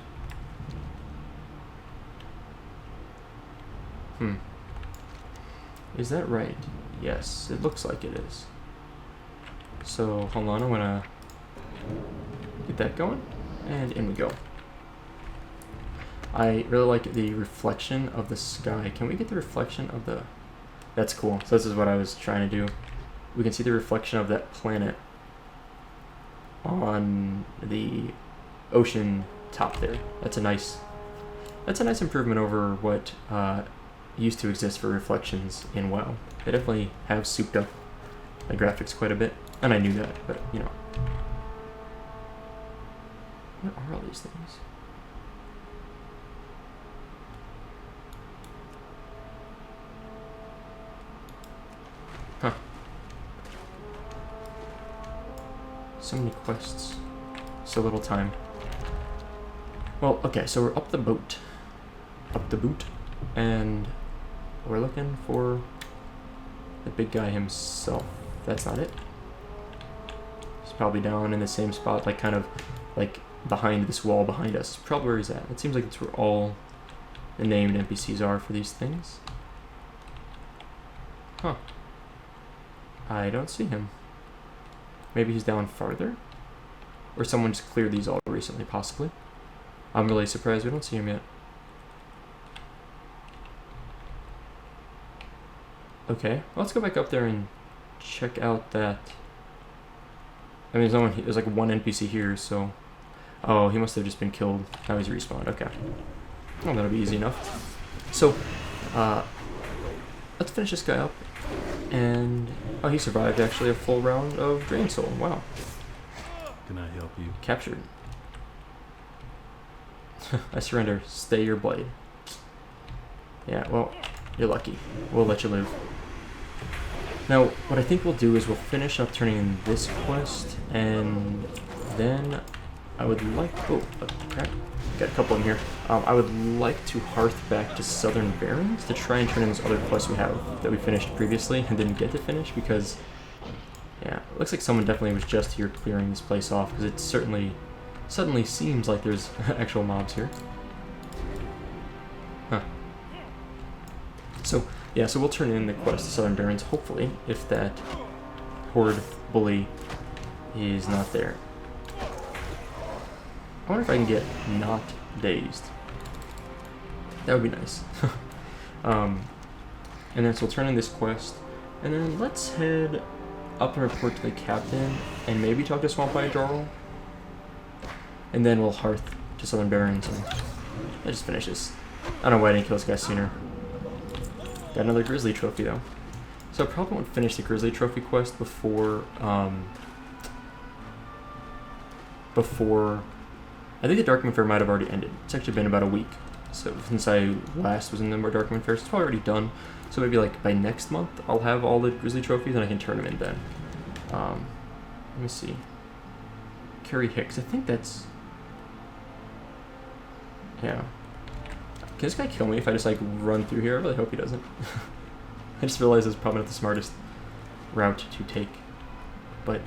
Is that right? Yes, it looks like it is. So hold on, I'm gonna get that going, and in we go. I really like the reflection of the sky. Can we get the reflection of the... That's cool. So this is what I was trying to do. We can see the reflection of that planet on the ocean top there. That's a nice improvement over what used to exist for reflections in WoW. They definitely have souped up the graphics quite a bit, and I knew that, but you know. What are all these things? Huh. So many quests. So little time. Well, okay, so we're up the boat. Up the boot. And we're looking for the big guy himself. That's not it. He's probably down in the same spot, like kind of like behind this wall behind us. Probably where he's at. It seems like it's where all the named NPCs are for these things. Huh. I don't see him. Maybe he's down farther? Or someone just cleared these all recently, possibly. I'm really surprised we don't see him yet. Okay, well, let's go back up there and check out that. I mean, there's like one NPC here, so. Oh, he must have just been killed. Now he's respawned. Okay. Well, that'll be easy enough. So, let's finish this guy up. And oh, he survived actually a full round of Drain Soul. Wow. Can I help you? Captured. I surrender. Stay your blade. Yeah, well, you're lucky. We'll let you live. Now, what I think we'll do is we'll finish up turning in this quest, and then I would like... Oh, crap. Got a couple in here. I would like to hearth back to Southern Barrens to try and turn in those other quests we have that we finished previously and didn't get to finish because, yeah, it looks like someone definitely was just here clearing this place off because it suddenly seems like there's actual mobs here. Huh. So, yeah, so we'll turn in the quest to Southern Barrens, hopefully, if that horde bully is not there. I wonder if I can get not dazed. That would be nice. And then so we'll turn in this quest, and then let's head up and report to the captain, and maybe talk to Swamp Eye Jarl. And then we'll hearth to Southern Barrens, and let's just finish this. I don't know why I didn't kill this guy sooner. Got another Grizzly Trophy though. So I probably won't finish the Grizzly Trophy quest before, I think the Darkmoon Fair might have already ended. It's actually been about a week. So since I last was in the Darkmoon Fair, so it's probably already done. So maybe like by next month, I'll have all the Grizzly Trophies and I can turn them in then. Let me see. Carrie Hicks, I think that's... Yeah. Can this guy kill me if I just like run through here? I really hope he doesn't. I just realized it's probably not the smartest route to take. But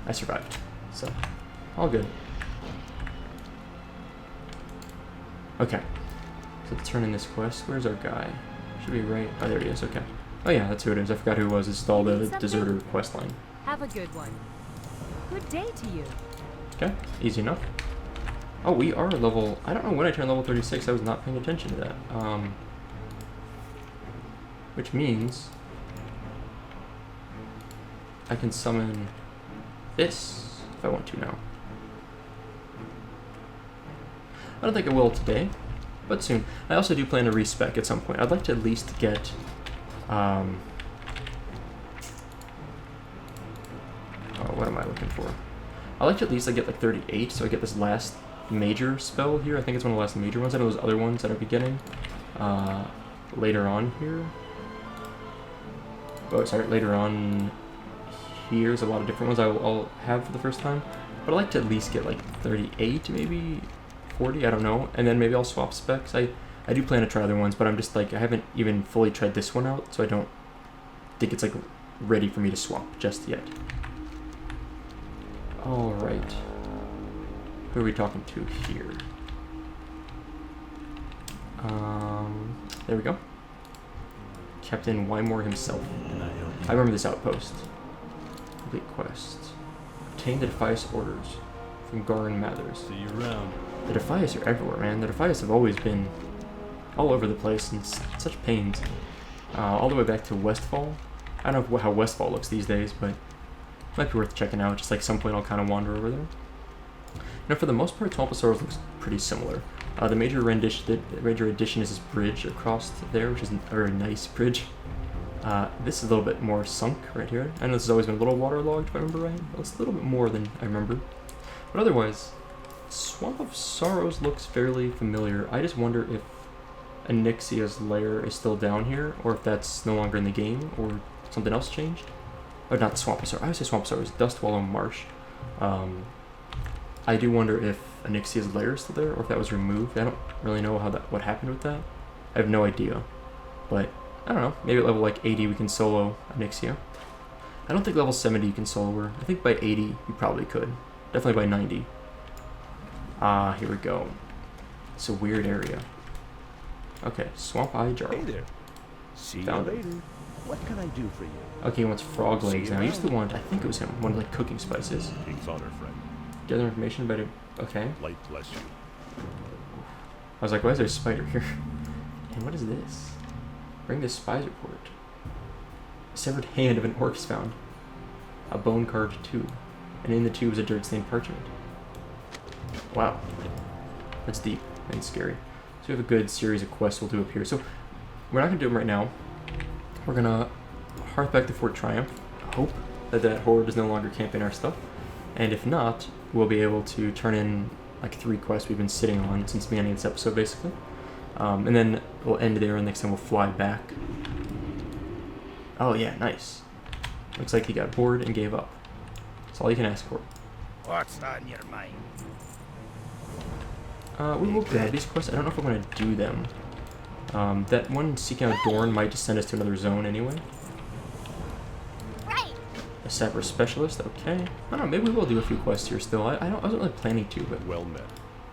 I survived. So, all good. Okay, so let's turn in this quest. Where's our guy? Should be right. Oh, there he is. Okay. Oh yeah, that's who it is. I forgot who it was. It's all the deserter quest line. Have a good one. Good day to you. Okay, easy enough. Oh, we are level... I don't know when I turned level 36. I was not paying attention to that. Which means I can summon this if I want to now. I don't think I will today, but soon. I also do plan to respec at some point. I'd like to at least get, oh, what am I looking for? I'd like to at least get like 38, so I get this last major spell here. I think it's one of the last major ones. I know there's other ones that I'll be getting later on here. Oh, sorry, later on here. There's a lot of different ones I'll have for the first time. But I'd like to at least get like 38, maybe 40, I don't know. And then maybe I'll swap specs. I do plan to try other ones, but I'm just like, I haven't even fully tried this one out, so I don't think it's like ready for me to swap just yet. Alright. Who are we talking to here? There we go. Captain Wymore himself. Can I help you? I remember this outpost. Complete quest. Obtain the Defias orders from Garn Mathers. See you around. The Defias are everywhere, man. The Defias have always been all over the place and such pains. All the way back to Westfall. I don't know how Westfall looks these days, but it might be worth checking out. Just like some point I'll kind of wander over there. Now, for the most part, SoupaSoka looks pretty similar. The major addition is this bridge across there, which is a very nice bridge. This is a little bit more sunk right here. I know this has always been a little waterlogged, if I remember right. Well, it's a little bit more than I remember. But otherwise, Swamp of Sorrows looks fairly familiar. I just wonder if Onyxia's lair is still down here, or if that's no longer in the game, or something else changed. Oh, not Swamp of Sorrows. I would say Swamp of Sorrows. Dustwallow Marsh. I do wonder if Onyxia's lair is still there, or if that was removed. I don't really know what happened with that. I have no idea. But, I don't know. Maybe at level like 80 we can solo Onyxia. I don't think level 70 you can solo her. I think by 80 you probably could. Definitely by 90. Here we go. It's a weird area. Okay, Swamp Eye Jarl. Hey there. See Found you it. later. What can I do for you? Okay, he wants frog legs now. I used to want, I think it was him, one like cooking spices. King's honor, friend. Gather information about it. Okay. Light bless you. I was like, why is there a spider here? And what is this? Bring the spies report. A severed hand of an orc is found. A bone carved tube. And in the tube is a dirt stained parchment. Wow. That's deep and scary. So we have a good series of quests we'll do up here. So we're not going to do them right now. We're going to hearth back to Fort Triumph. Hope that that horde is no longer camping our stuff. And if not, we'll be able to turn in like 3 quests we've been sitting on since the beginning of this episode, basically. And then we'll end there, and next time we'll fly back. Oh yeah, nice. Looks like he got bored and gave up. That's all you can ask for. What's on your mind? We will grab these quests. I don't know if I'm going to do them. That one seeking out Dorn might just send us to another zone anyway. Right. A Sapper Specialist, okay. I don't know, maybe we will do a few quests here still. I wasn't really planning to, but... Well met.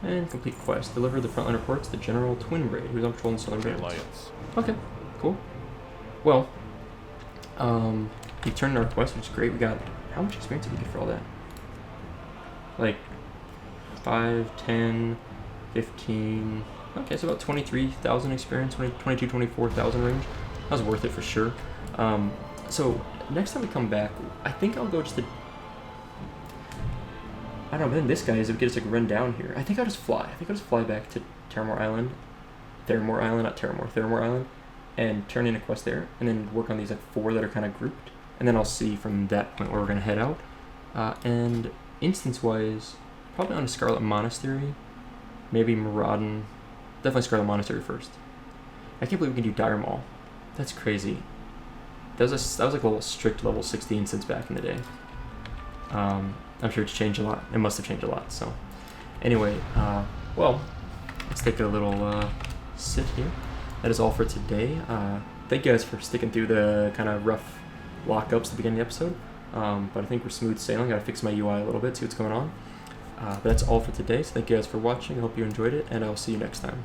And complete quest. Deliver the frontline reports to General Twinbraid, who's on patrol in Southern The Barrens. Alliance. Okay, cool. Well, we turned in our quest, which is great. We got... How much experience did we get for all that? Like, 5, 10, 15... Okay, so about 23,000 experience, 22, 24,000 range. That was worth it for sure. So, next time we come back, I think I'll go just to... I don't know, but then this guy is get us like run down here. I think I'll just fly. I think I'll just fly back to Theramore Island. Theramore Island. And turn in a quest there. And then work on these like 4 that are kind of grouped. And then I'll see from that point where we're going to head out. And instance-wise, probably on a Scarlet Monastery. Maybe Maraudon. Definitely Scarlet Monastery first. I can't believe we can do Dire Maul. That's crazy. That was like a little strict level 16 since back in the day. I'm sure it's changed a lot. It must have changed a lot. So, anyway, well, let's take a little sit here. That is all for today. Thank you guys for sticking through the kind of rough lockups at the beginning of the episode. But I think we're smooth sailing. Gotta fix my UI a little bit, see what's going on. But that's all for today. So thank you guys for watching. I hope you enjoyed it, and I'll see you next time.